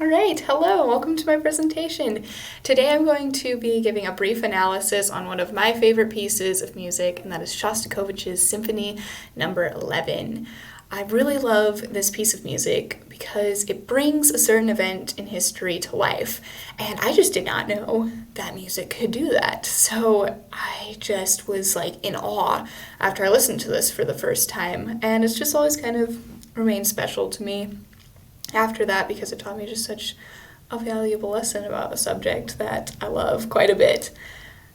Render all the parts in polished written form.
All right, hello, welcome to my presentation. Today I'm going to be giving a brief analysis on one of my favorite pieces of music, and that is Shostakovich's Symphony number 11. I really love this piece of music because it brings a certain event in history to life, and I just did not know that music could do that. So I just was like in awe after I listened to this for the first time, and it's just always kind of remained special to me after that because it taught me just such a valuable lesson about a subject that I love quite a bit.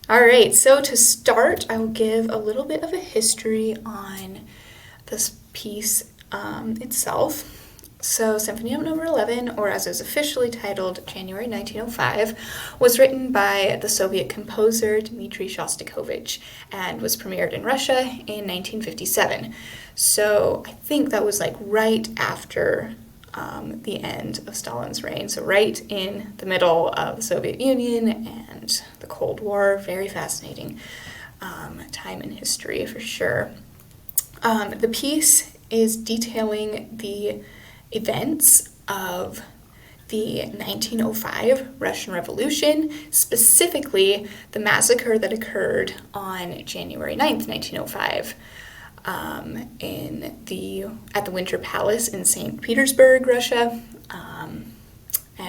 All right, so to start, I will give a little bit of a history on this piece itself. So Symphony number 11, or as it was officially titled, January 1905, was written by the Soviet composer Dmitri Shostakovich and was premiered in Russia in 1957. So I think that was like right after the end of Stalin's reign, so right in the middle of the Soviet Union and the Cold War. Very fascinating time in history for sure. The piece is detailing the events of the 1905 Russian Revolution, specifically the massacre that occurred on January 9th, 1905. At the Winter Palace in St. Petersburg, Russia,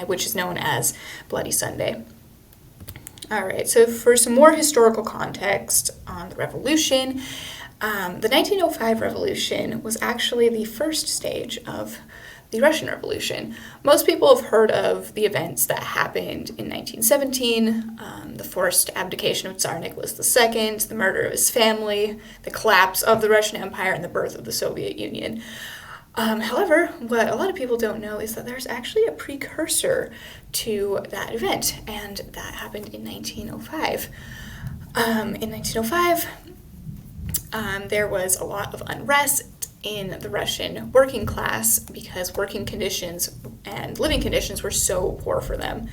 which is known as Bloody Sunday. All right, so for some more historical context on the revolution, the 1905 revolution was actually the first stage of the Russian Revolution. Most people have heard of the events that happened in 1917, the forced abdication of Tsar Nicholas II, the murder of his family, the collapse of the Russian Empire, and the birth of the Soviet Union. However, what a lot of people don't know is that there's actually a precursor to that event, and that happened in 1905. In 1905, there was a lot of unrest in the Russian working class because working conditions and living conditions were so poor for them.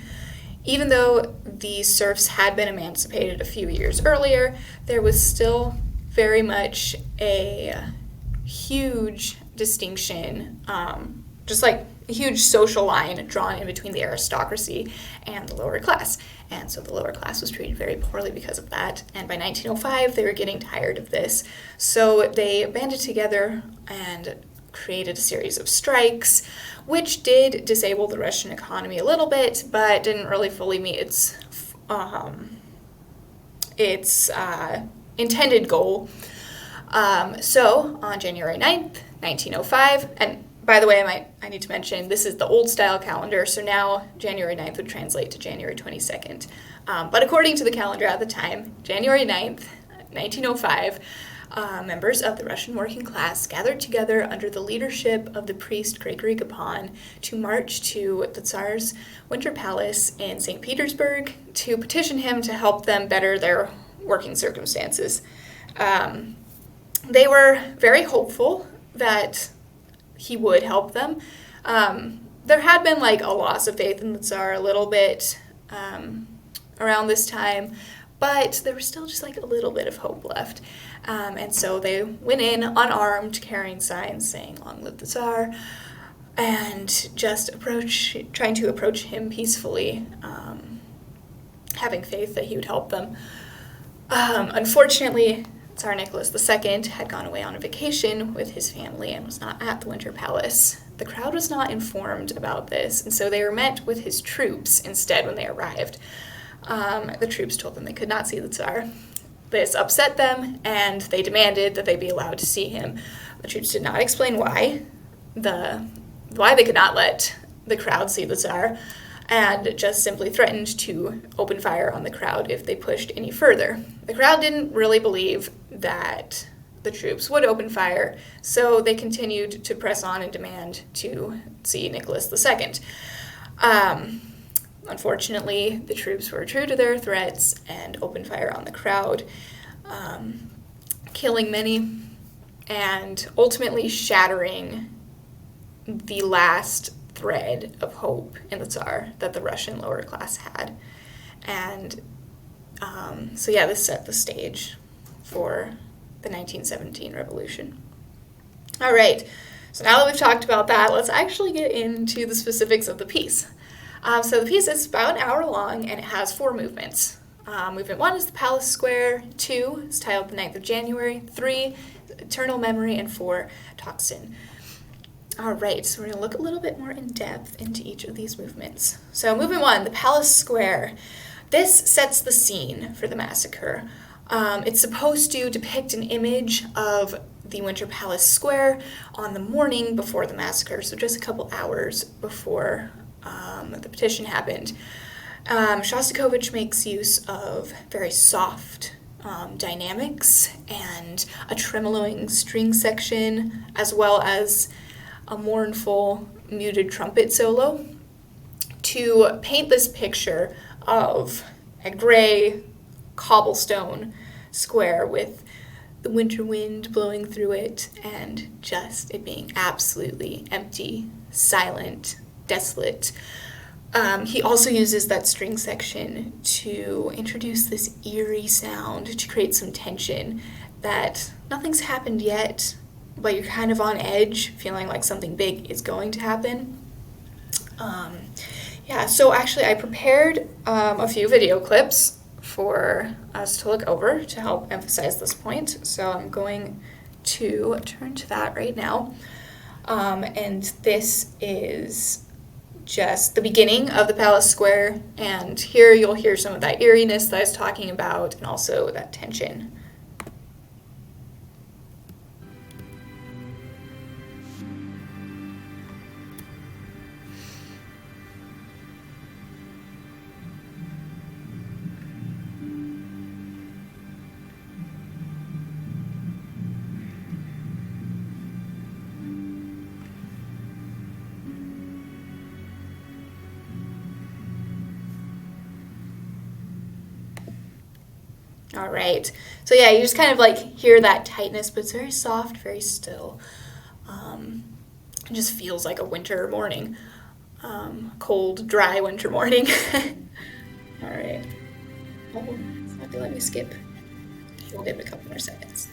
Even though the serfs had been emancipated a few years earlier, there was still very much a huge distinction, just like a huge social line drawn in between the aristocracy and the lower class. And so the lower class was treated very poorly because of that. And by 1905, they were getting tired of this. So they banded together and created a series of strikes, which did disable the Russian economy a little bit, but didn't really fully meet its intended goal. So on January 9th, 1905, and by the way, I need to mention, this is the old style calendar, so now January 9th would translate to January 22nd. But according to the calendar at the time, January 9th, 1905, members of the Russian working class gathered together under the leadership of the priest Gregory Gapan to march to the Tsar's Winter Palace in St. Petersburg to petition him to help them better their working circumstances. They were very hopeful that he would help them. There had been like a loss of faith in the Tsar a little bit around this time, but there was still just like a little bit of hope left. And so they went in unarmed, carrying signs saying, "Long live the Tsar," and just trying to approach him peacefully, having faith that he would help them. Unfortunately, Tsar Nicholas II had gone away on a vacation with his family and was not at the Winter Palace. The crowd was not informed about this, and so they were met with his troops instead when they arrived. The troops told them they could not see the Tsar. This upset them, and they demanded that they be allowed to see him. The troops did not explain why they could not let the crowd see the Tsar, and just simply threatened to open fire on the crowd if they pushed any further. The crowd didn't really believe that the troops would open fire, so they continued to press on and demand to see Nicholas II. Unfortunately, the troops were true to their threats and opened fire on the crowd, killing many and ultimately shattering the last thread of hope in the Tsar that the Russian lower class had. And this set the stage for the 1917 revolution. All right, so now that we've talked about that, let's actually get into the specifics of the piece. So the piece is about an hour long, and it has 4 movements. Movement 1 is the Palace Square, 2 is titled the 9th of January, 3, Eternal Memory, and 4, Tocsin. All right, so we're going to look a little bit more in depth into each of these movements. So movement 1, the Palace Square. This sets the scene for the massacre. It's supposed to depict an image of the Winter Palace Square on the morning before the massacre, so just a couple hours before the petition happened. Shostakovich makes use of very soft dynamics and a tremoloing string section, as well as a mournful muted trumpet solo, to paint this picture of a gray cobblestone square with the winter wind blowing through it and just it being absolutely empty, silent, desolate. He also uses that string section to introduce this eerie sound to create some tension that nothing's happened yet, but you're kind of on edge, feeling like something big is going to happen. So actually I prepared a few video clips for us to look over to help emphasize this point. So I'm going to turn to that right now. And this is just the beginning of the Palace Square, and here you'll hear some of that eeriness that I was talking about, and also that tension. All right, so yeah, you just kind of like hear that tightness, but it's very soft, very still. It just feels like a winter morning, cold, dry winter morning. All right. Oh, it's not gonna let me skip. We'll give it a couple more seconds.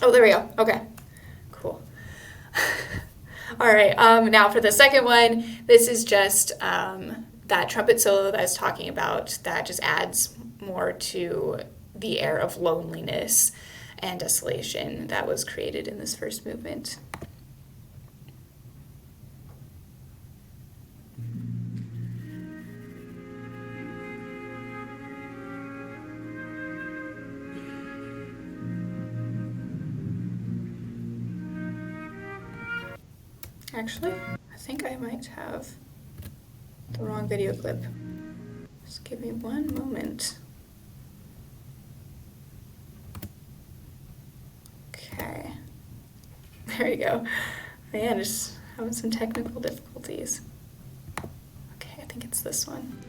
Oh, there we go. Okay, cool. All right, now for the second one, this is just that trumpet solo that I was talking about that just adds more to the air of loneliness and desolation that was created in this first movement. Actually, I think I might have the wrong video clip. Just give me one moment. Okay. There you go. Man, just having some technical difficulties. Okay, I think it's this one.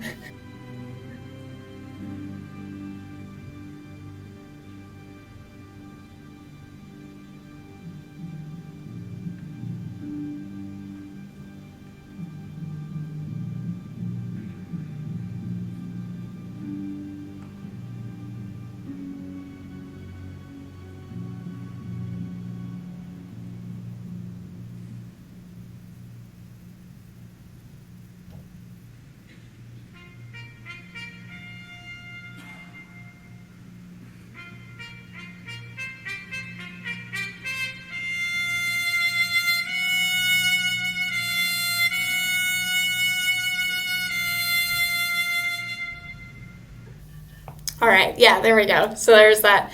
All right, yeah, there we go. So there's that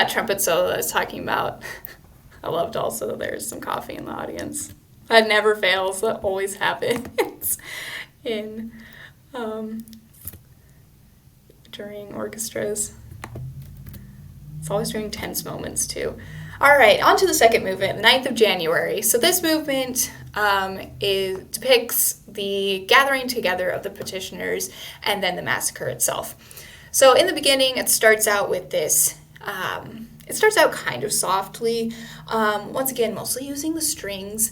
trumpet solo that I was talking about. I loved also there's some coffee in the audience. That never fails. That always happens in during orchestras. It's always during tense moments too. All right, on to the second movement, the 9th of January. So this movement depicts the gathering together of the petitioners and then the massacre itself. So in the beginning, it starts out with this, it starts out kind of softly, once again, mostly using the strings,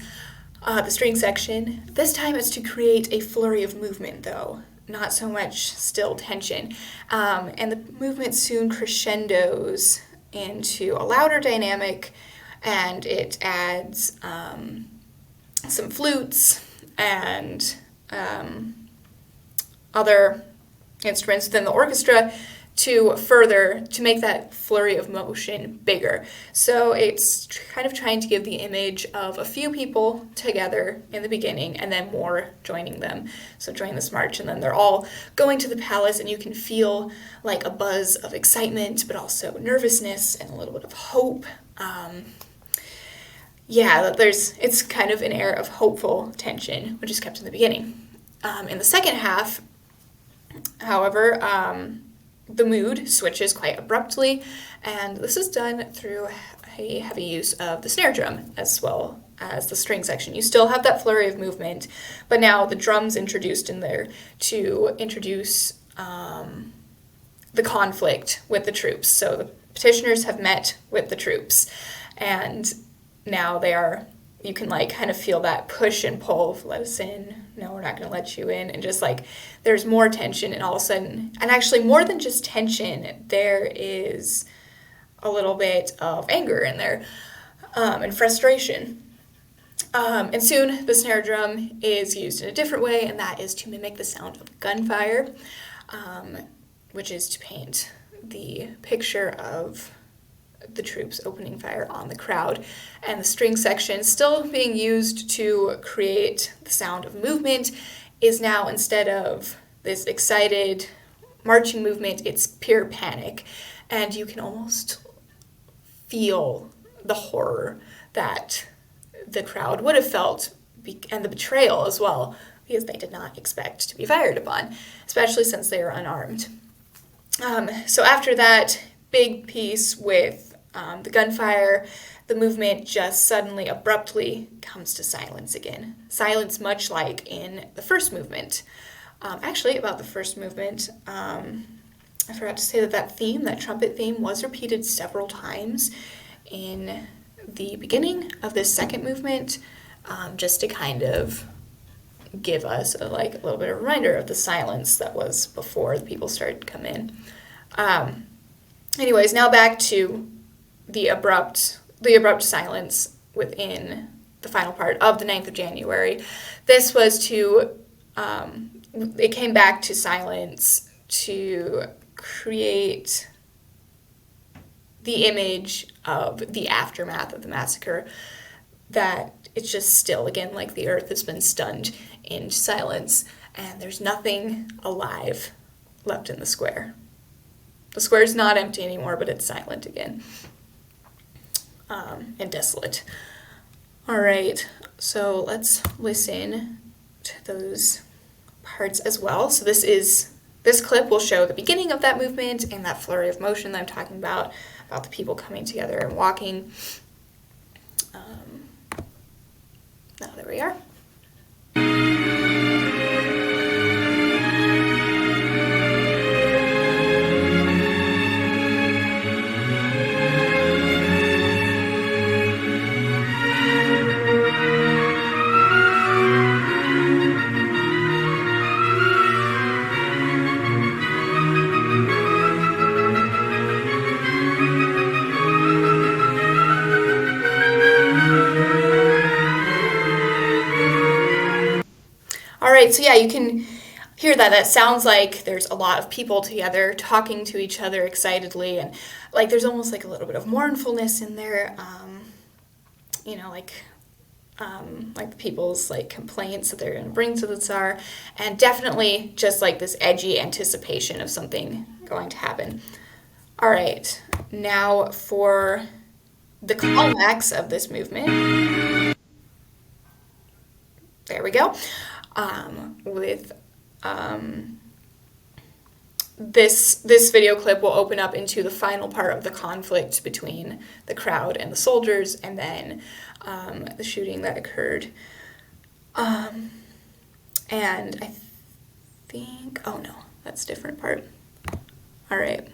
the string section. This time it's to create a flurry of movement, though. not so much still tension. And the movement soon crescendos into a louder dynamic, and it adds some flutes and other instruments within the orchestra to make that flurry of motion bigger. So it's kind of trying to give the image of a few people together in the beginning and then more joining them. So join this march, and then they're all going to the palace, and you can feel like a buzz of excitement, but also nervousness and a little bit of hope. It's kind of an air of hopeful tension, which is kept in the beginning. In the second half, however, the mood switches quite abruptly, and this is done through a heavy use of the snare drum as well as the string section. You still have that flurry of movement, but now the drum's introduced in there to introduce the conflict with the troops. So the petitioners have met with the troops, and now you can like kind of feel that push and pull of let us in, no, we're not going to let you in, and just like there's more tension, and all of a sudden, and actually more than just tension, there is a little bit of anger in there, and frustration. And soon the snare drum is used in a different way, and that is to mimic the sound of gunfire, which is to paint the picture of the troops opening fire on the crowd. And the string section, still being used to create the sound of movement, is now, instead of this excited marching movement, it's pure panic. And you can almost feel the horror that the crowd would have felt, and the betrayal as well, because they did not expect to be fired upon, especially since they were unarmed. So after that big piece with the gunfire, the movement just suddenly, abruptly comes to silence again. Silence much like in the first movement. Actually, about the first movement, I forgot to say that theme, that trumpet theme, was repeated several times in the beginning of this second movement, just to kind of give us a little bit of a reminder of the silence that was before the people started to come in. Anyways, now back to the abrupt silence within the final part of the 9th of January. This was it came back to silence to create the image of the aftermath of the massacre, that it's just still, again, like the earth has been stunned into silence, and there's nothing alive left in the square. The square is not empty anymore, but it's silent again. And desolate. All right, so let's listen to those parts as well. So this clip will show the beginning of that movement and that flurry of motion that I'm talking about the people coming together and walking. Now there we are. Alright, so yeah, you can hear that. That sounds like there's a lot of people together talking to each other excitedly, and like there's almost like a little bit of mournfulness in there, like the people's like complaints that they're going to bring to the Tsar, and definitely just like this edgy anticipation of something going to happen. Alright, now for the climax of this movement. There we go. This video clip will open up into the final part of the conflict between the crowd and the soldiers, and then the shooting that occurred. And I think, oh no, that's a different part. All right.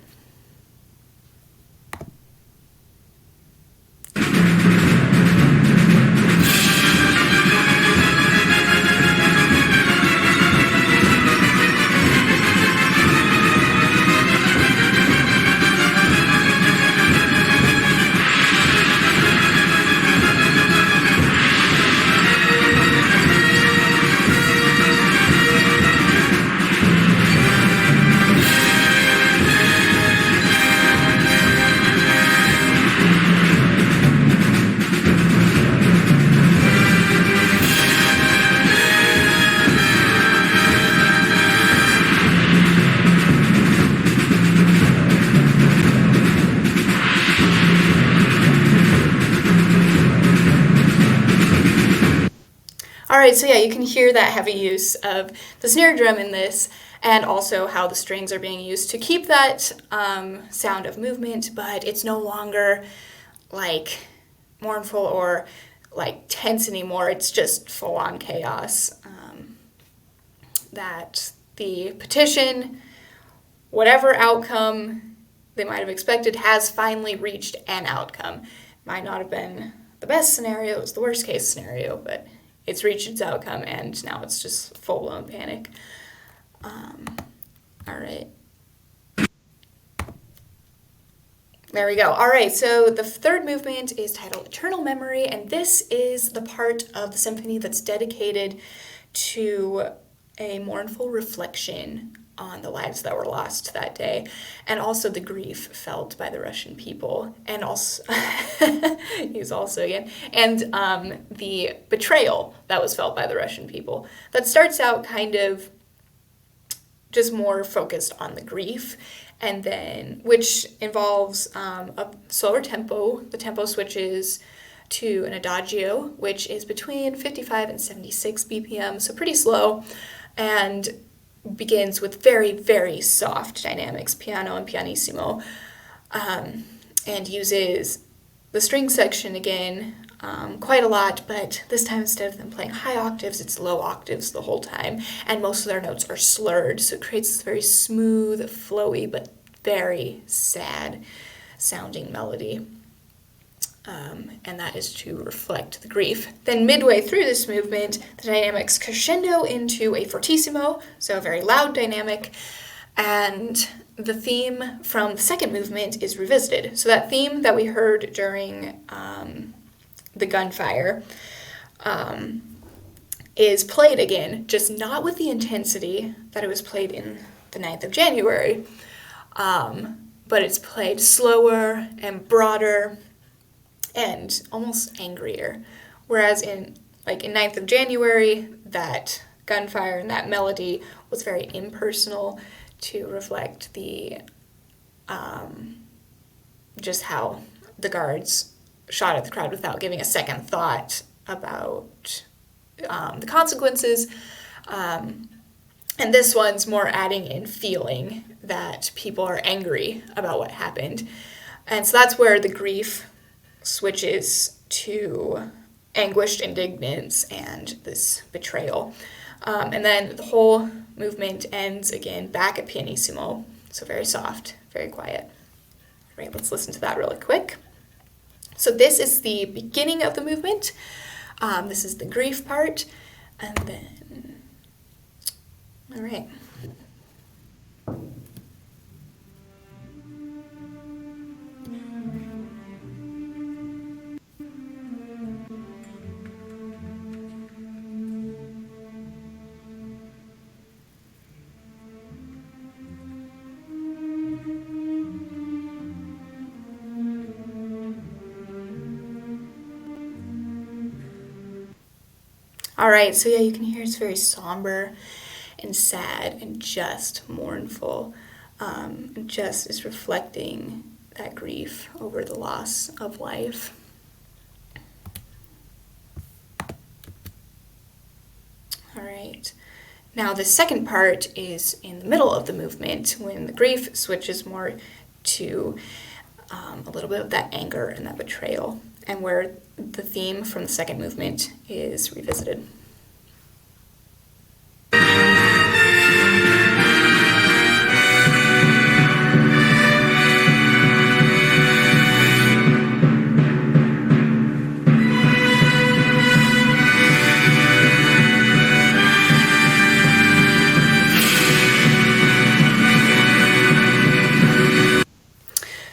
right, so yeah, you can hear that heavy use of the snare drum in this, and also how the strings are being used to keep that sound of movement, but it's no longer like mournful or like tense anymore. It's just full-on chaos. That the petition, whatever outcome they might have expected, has finally reached an outcome. Might not have been the best scenario, it was the worst case scenario, but it's reached its outcome, and now it's just full-blown panic. All right. There we go. All right, so the third movement is titled Eternal Memory, and this is the part of the symphony that's dedicated to a mournful reflection on the lives that were lost that day, and also the grief felt by the Russian people, and also the betrayal that was felt by the Russian people. That starts out kind of just more focused on the grief, and then which involves a slower tempo. The tempo switches to an adagio, which is between 55 and 76 BPM, so pretty slow, and begins with very, very soft dynamics, piano and pianissimo, and uses the string section again quite a lot, but this time instead of them playing high octaves, it's low octaves the whole time, and most of their notes are slurred, so it creates this very smooth, flowy, but very sad sounding melody. And that is to reflect the grief. Then midway through this movement, the dynamics crescendo into a fortissimo, so a very loud dynamic, and the theme from the second movement is revisited. So that theme that we heard during the gunfire is played again, just not with the intensity that it was played in the 9th of January, but it's played slower and broader and almost angrier. Whereas in 9th of January, that gunfire and that melody was very impersonal to reflect the just how the guards shot at the crowd without giving a second thought about the consequences. And this one's more adding in feeling that people are angry about what happened. And so that's where the grief switches to anguished indignance and this betrayal. And then the whole movement ends again back at pianissimo, so very soft, very quiet. All right, let's listen to that really quick. So this is the beginning of the movement. This is the grief part, and then, all right. All right, so yeah, you can hear it's very somber and sad and just mournful. Just is reflecting that grief over the loss of life. All right. Now the second part is in the middle of the movement when the grief switches more to a little bit of that anger and that betrayal, and where the theme from the second movement is revisited.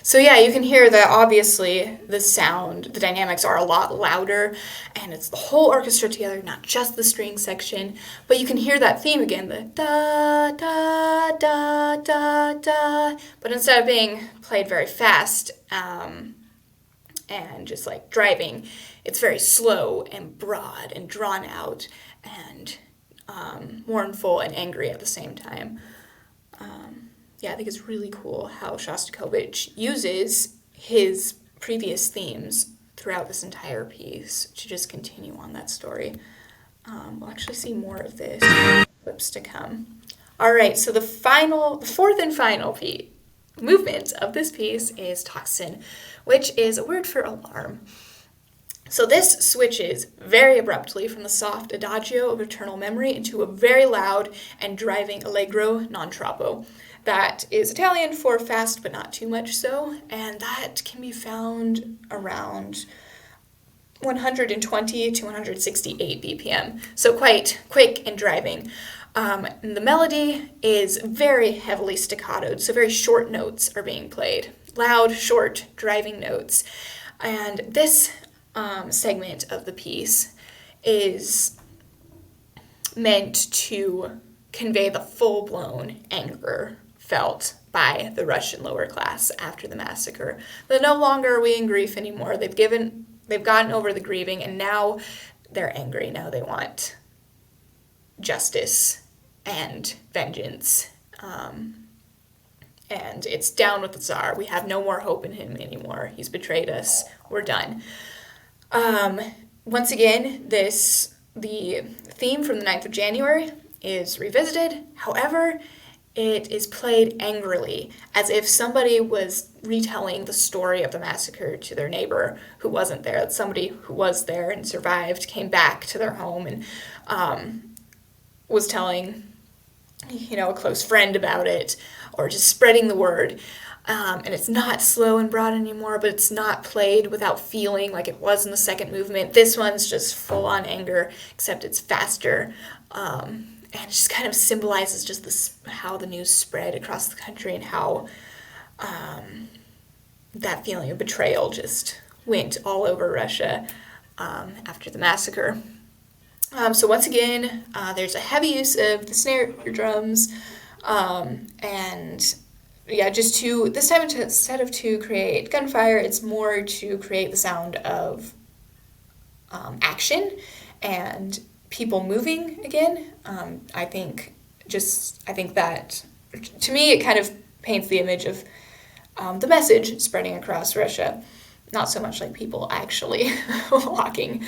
So yeah, you can hear that obviously the sound, the dynamics are a lot louder, and it's the whole orchestra together, not just the string section, but you can hear that theme again, the da, da, da, da, da, but instead of being played very fast and just like driving, it's very slow and broad and drawn out and mournful and angry at the same time. Yeah, I think it's really cool how Shostakovich uses his previous themes throughout this entire piece to just continue on that story. We'll actually see more of this clips to come. All right, so the fourth and final movement of this piece is tocsin, which is a word for alarm. So this switches very abruptly from the soft adagio of eternal memory into a very loud and driving allegro non troppo. That is Italian for fast but not too much so, and that can be found around 120 to 168 BPM, so quite quick and driving. And the melody is very heavily staccatoed, so very short notes are being played. Loud, short, driving notes. And this segment of the piece is meant to convey the full-blown anger felt by the Russian lower class after the massacre. That no longer are we in grief anymore. They've gotten over the grieving, and now they're angry. Now they want justice and vengeance. And it's down with the Tsar. We have no more hope in him anymore. He's betrayed us. We're done. Once again, the theme from the 9th of January is revisited. However, it is played angrily, as if somebody was retelling the story of the massacre to their neighbor who wasn't there. That somebody who was there and survived came back to their home and was telling, a close friend about it, or just spreading the word. And it's not slow and broad anymore, but it's not played without feeling like it was in the second movement. This one's just full-on anger, except it's faster. And it just kind of symbolizes just how the news spread across the country and how that feeling of betrayal just went all over Russia after the massacre. So once again, there's a heavy use of the snare drums, and this time instead of to create gunfire, it's more to create the sound of action and people moving again. I think that, to me, it kind of paints the image of the message spreading across Russia, not so much like people actually walking.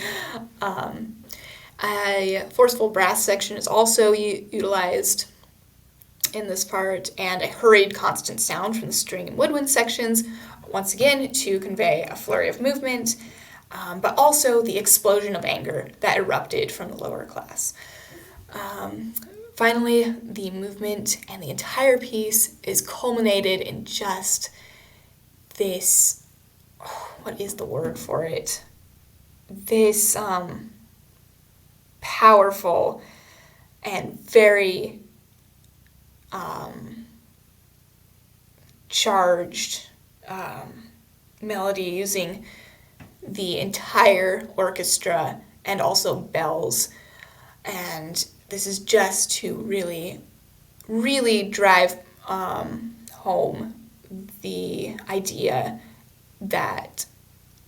A forceful brass section is also utilized in this part, and a hurried constant sound from the string and woodwind sections, once again to convey a flurry of movement, but also the explosion of anger that erupted from the lower class. Finally, the movement and the entire piece is culminated in just this, what is the word for it? This powerful and very charged melody using the entire orchestra and also bells. And this is just to really, really drive home the idea that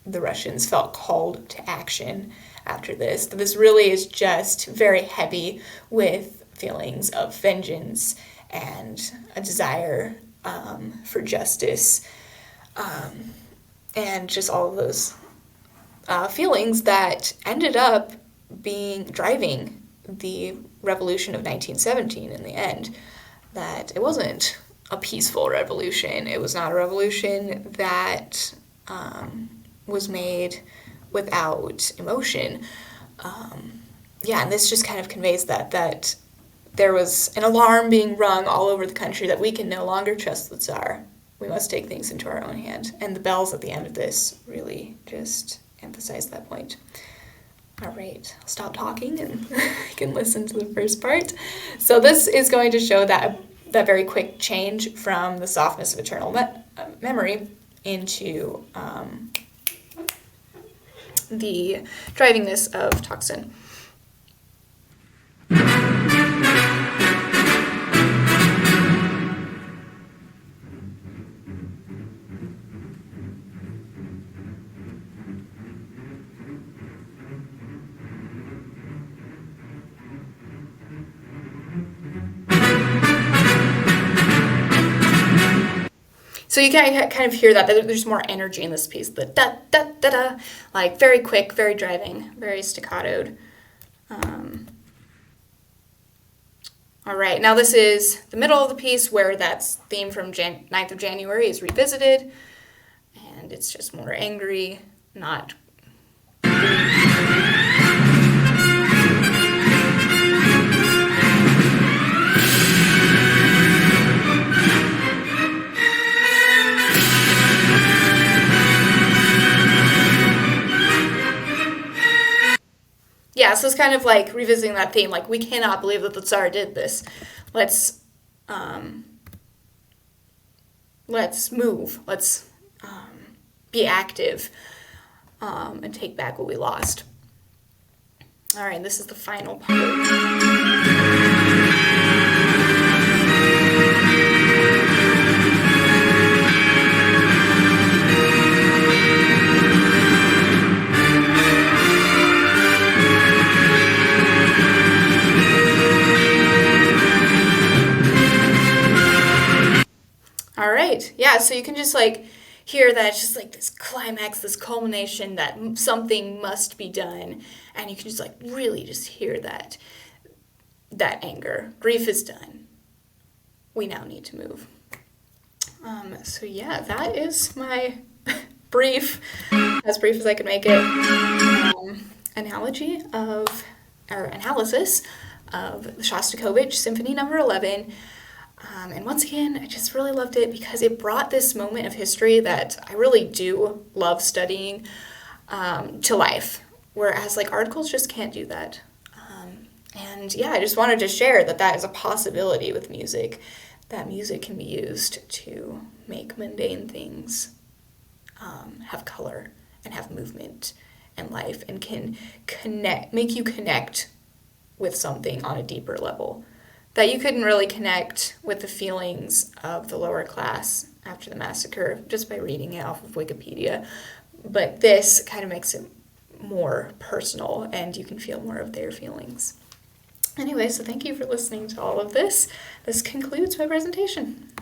the Russians felt called to action after this. This really is just very heavy with feelings of vengeance and a desire for justice, and just all of those feelings that ended up driving the revolution of 1917 in the end. That it wasn't a peaceful revolution. It was not a revolution that was made without emotion. And this just kind of conveys that there was an alarm being rung all over the country that we can no longer trust the Tsar. We must take things into our own hand. And the bells at the end of this really just emphasize that point. All right, I'll stop talking and you can listen to the first part. So this is going to show that very quick change from the softness of eternal memory into the drivingness of tocsin. So you can kind of hear that there's more energy in this piece. The da-da-da-da, like very quick, very driving, very staccatoed. All right, now this is the middle of the piece where that theme from 9th of January is revisited, and it's just more angry, not... Yeah, so it's kind of like revisiting that theme, like, we cannot believe that the Tsar did this. Let's move. Let's be active and take back what we lost. All right, this is the final part. All right, yeah, so you can just like hear that it's just like this climax, this culmination that something must be done, and you can just like really just hear that anger. Grief is done. We now need to move. So yeah, that is my brief, as brief as I could make it, analysis of the Shostakovich Symphony Number 11. And once again, I just really loved it because it brought this moment of history that I really do love studying to life, whereas like articles just can't do that. And yeah, I just wanted to share that is a possibility with music, that music can be used to make mundane things have color and have movement and life, and can make you connect with something on a deeper level that you couldn't really connect with the feelings of the lower class after the massacre just by reading it off of Wikipedia. But this kind of makes it more personal, and you can feel more of their feelings. Anyway, so thank you for listening to all of this. This concludes my presentation.